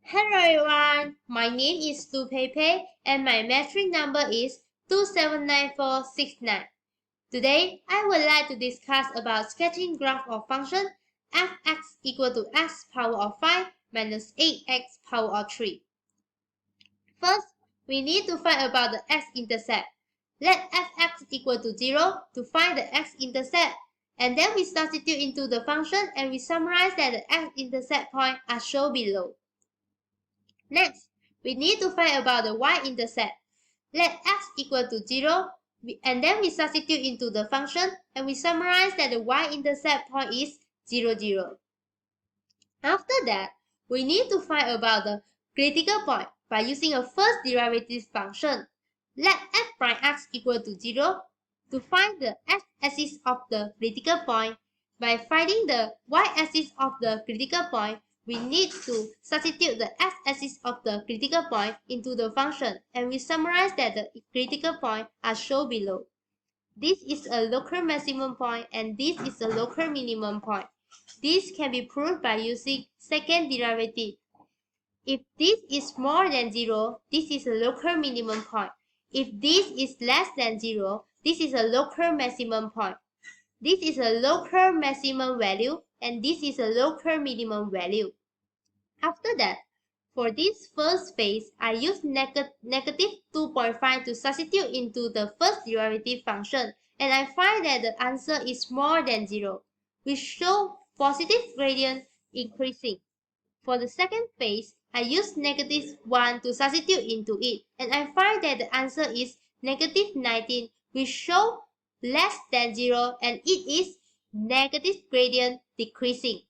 Hello everyone, my name is Pei Pei and my metric number is 279469. Today, I would like to discuss about sketching graph of function f(x) equal to x power of 5 minus 8x power of 3. First, we need to find about the x-intercept. Let f(x) equal to 0 to find the x-intercept, and then we substitute into the function and we summarize that the x-intercept points are shown below. Next, we need to find about the y-intercept. Let x equal to 0 and then we substitute into the function and we summarize that the y-intercept point is 0, 0. After that, we need to find about the critical point by using a first derivative function. Let f prime x equal to 0 to find the x-axis of the critical point. By finding the y-axis of the critical point, we need to substitute the x-axis of the critical point into the function and we summarize that the critical points are shown below. This is a local maximum point and this is a local minimum point. This can be proved by using second derivative. If this is more than 0, this is a local minimum point. If this is less than 0, this is a local maximum point. This is a local maximum value and this is a local minimum value. After that, for this first phase, I use negative 2.5 to substitute into the first derivative function and I find that the answer is more than 0, which show positive gradient increasing. For the second phase, I use negative 1 to substitute into it and I find that the answer is negative 19, which show less than 0 and it is negative gradient decreasing.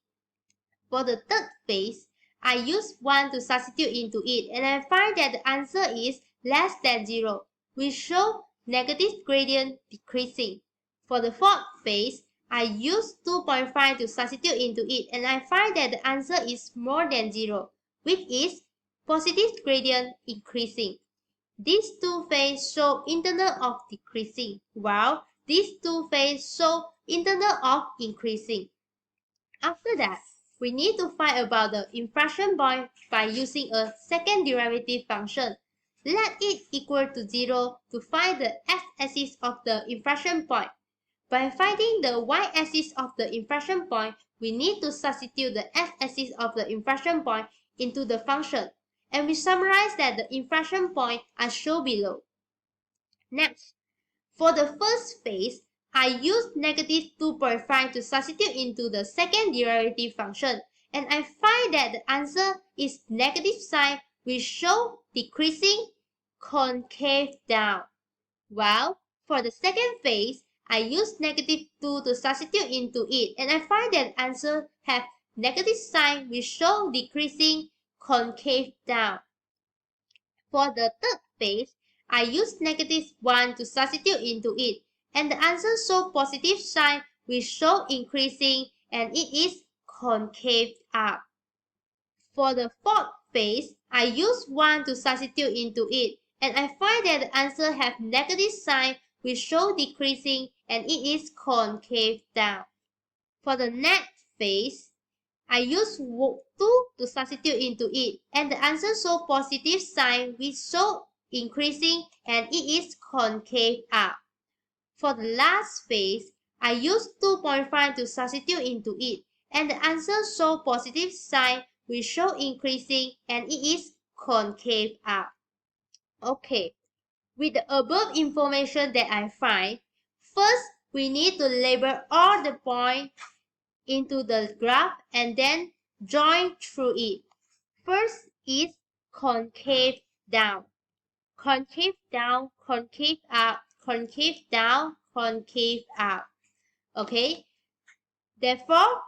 For the third phase, I use 1 to substitute into it and I find that the answer is less than 0, which show negative gradient decreasing. For the fourth phase, I use 2.5 to substitute into it and I find that the answer is more than 0, which is positive gradient increasing. These two phases show internal of decreasing, while these two phases show internal of increasing. After that, we need to find about the inflection point by using a second derivative function. Let it equal to 0 to find the x-axis of the inflection point. By finding the y-axis of the inflection point, we need to substitute the x-axis of the inflection point into the function, and we summarize that the inflection points are shown below. Next, for the first phase, I use negative 2.5 to substitute into the second derivative function, and I find that the answer is negative sign, which show decreasing concave down. While for the second phase, I use negative 2 to substitute into it, and I find that the answer have negative sign, which show decreasing concave down. For the third phase, I use negative 1 to substitute into it, and the answer show positive sign, which show increasing and it is concave up. For the fourth phase, I use 1 to substitute into it, and I find that the answer have negative sign, which show decreasing and it is concave down. For the next phase, I use 2 to substitute into it, and the answer show positive sign, which show increasing and it is concave up. For the last phase, I use 2.5 to substitute into it, and the answer show positive sign, which show increasing and it is concave up. Okay, with the above information that I find, first we need to label all the points into the graph and then join through it. First is concave down, concave down, concave up, concave down, concave up. Okay, therefore,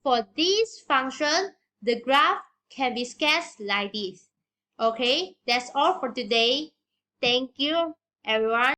for this function, the graph can be sketched like this. Okay, that's all for today. Thank you, everyone.